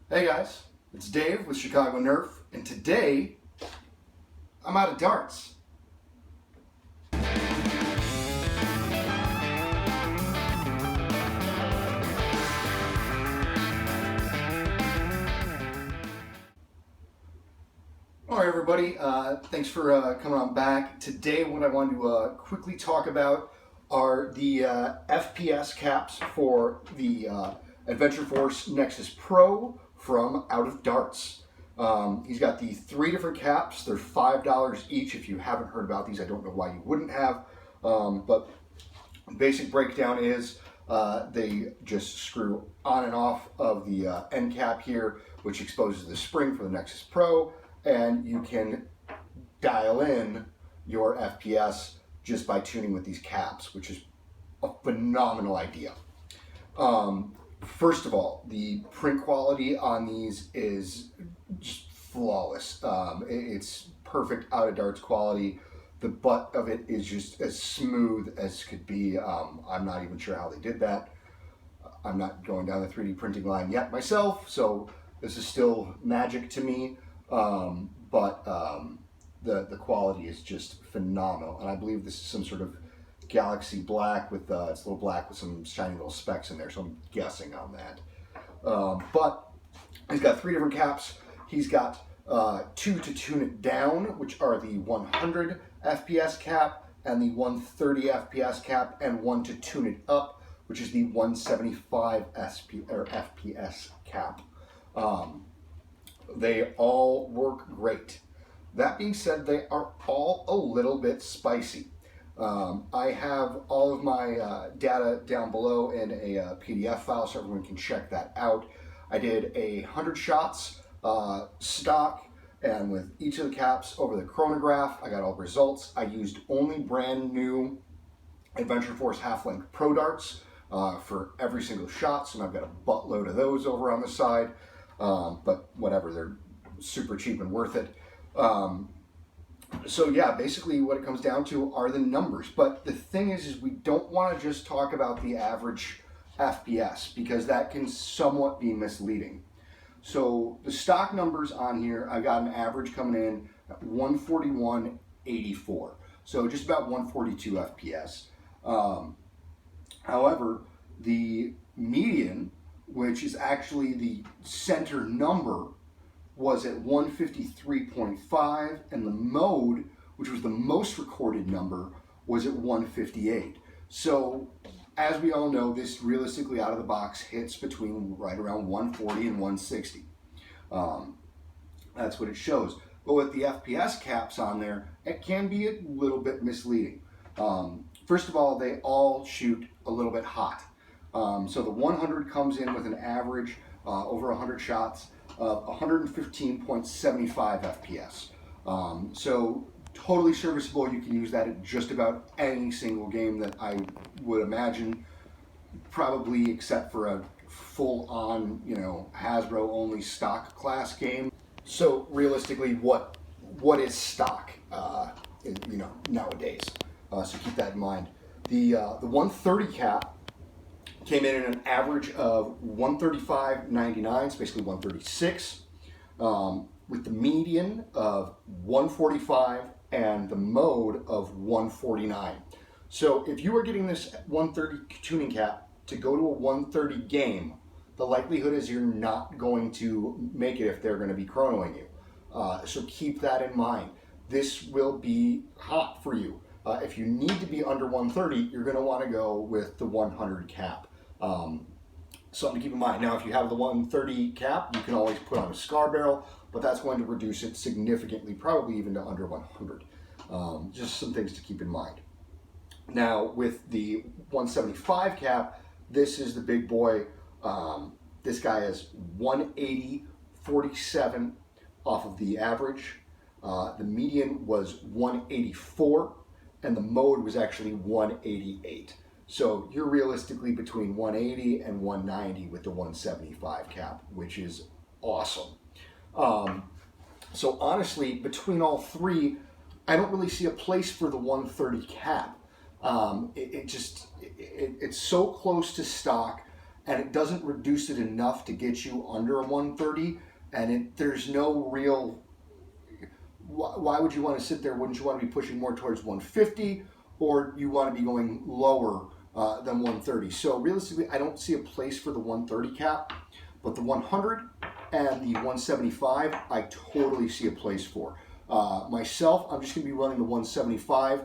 Hey guys, it's Dave with Chicago Nerf, and today I'm out of darts. All right, everybody, thanks for coming on back. Today, what I want to quickly talk about are the FPS caps for the Adventure Force Nexus Pro from Out of Darts. He's got the 3 different caps. They're $5 each. If you haven't heard about these, I don't know why you wouldn't have. But basic breakdown is they just screw on and off of the end cap here, which exposes the spring for the Nexus Pro, and you can dial in your FPS just by tuning with these caps, which is a phenomenal idea. First of all, the print quality on these is just flawless. It's perfect out of darts quality. The butt of it is just as smooth as could be. I'm not even sure how they did that. I'm not going down the 3D printing line yet myself, so this is still magic to me. But the quality is just phenomenal, and I believe this is some sort of galaxy black with it's a little black with some shiny little specks in there, so I'm guessing on that. But he's got 3 different caps. He's got 2 to tune it down, which are the 100 FPS cap and the 130 FPS cap, and 1 to tune it up, which is the 175 FPS cap. They all work great. That being said, they are all a little bit spicy. I have all of my data down below in a PDF file so everyone can check that out. I did 100 shots stock, and with each of the caps over the chronograph, I got all the results. I used only brand new Adventure Force half-length Pro Darts for every single shot, so I've got a buttload of those over on the side. But whatever, they're super cheap and worth it. So yeah, basically what it comes down to are the numbers. But the thing is we don't want to just talk about the average FPS, because that can somewhat be misleading. So the stock numbers on here, I got an average coming in at 141.84. So just about 142 FPS. However, the median, which is actually the center number, was at 153.5, and the mode, which was the most recorded number, was at 158. So as we all know, this realistically out of the box hits between right around 140 and 160. That's what it shows. But with the FPS caps on there, it can be a little bit misleading. First of all, they all shoot a little bit hot. So the 100 comes in with an average over 100 shots of 115.75 FPS. So totally serviceable. You can use that in just about any single game that I would imagine, probably except for a full-on, Hasbro only stock class game. So realistically, what is stock, nowadays? So keep that in mind. The 130 cap came in at an average of 135.99, it's basically 136, with the median of 145 and the mode of 149. So if you are getting this 130 tuning cap to go to a 130 game, the likelihood is you're not going to make it if they're going to be chronoing you. So keep that in mind. This will be hot for you. If you need to be under 130, you're going to want to go with the 100 cap. Something to keep in mind. Now, if you have the 130 cap, you can always put on a scar barrel, but that's going to reduce it significantly, probably even to under 100. Just some things to keep in mind. Now, with the 175 cap, this is the big boy. This guy is 180.47 off of the average. The median was 184, and the mode was actually 188. So you're realistically between 180 and 190 with the 175 cap, which is awesome. So honestly, between all 3, I don't really see a place for the 130 cap. It's so close to stock, and it doesn't reduce it enough to get you under a 130, and there's no real, why would you want to sit there? Wouldn't you want to be pushing more towards 150, or you want to be going lower than 130? So realistically, I don't see a place for the 130 cap, but the 100 and the 175, I totally see a place for. Myself, I'm just going to be running the 175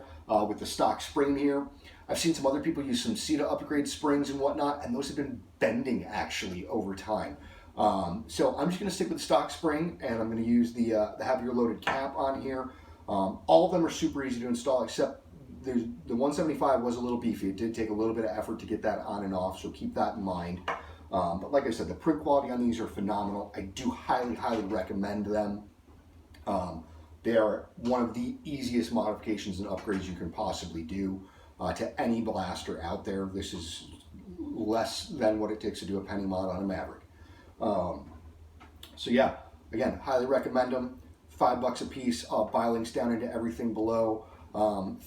with the stock spring here. I've seen some other people use some CETA upgrade springs and whatnot, and those have been bending actually over time. So I'm just going to stick with the stock spring, and I'm going to use the heavier loaded cap on here. All of them are super easy to install, except the 175 was a little beefy. It did take a little bit of effort to get that on and off, so keep that in mind. But like I said, the print quality on these are phenomenal. I do highly, highly recommend them. They are one of the easiest modifications and upgrades you can possibly do to any blaster out there. This is less than what it takes to do a penny mod on a Maverick. So yeah, again, highly recommend them. $5 a piece. I'll buy links down into everything below.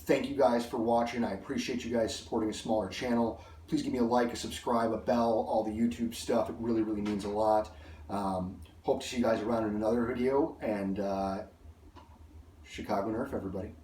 Thank you guys for watching. I appreciate you guys supporting a smaller channel. Please give me a like, a subscribe, a bell, all the YouTube stuff. It really, really means a lot. Hope to see you guys around in another video, and Chicago Nerf, everybody.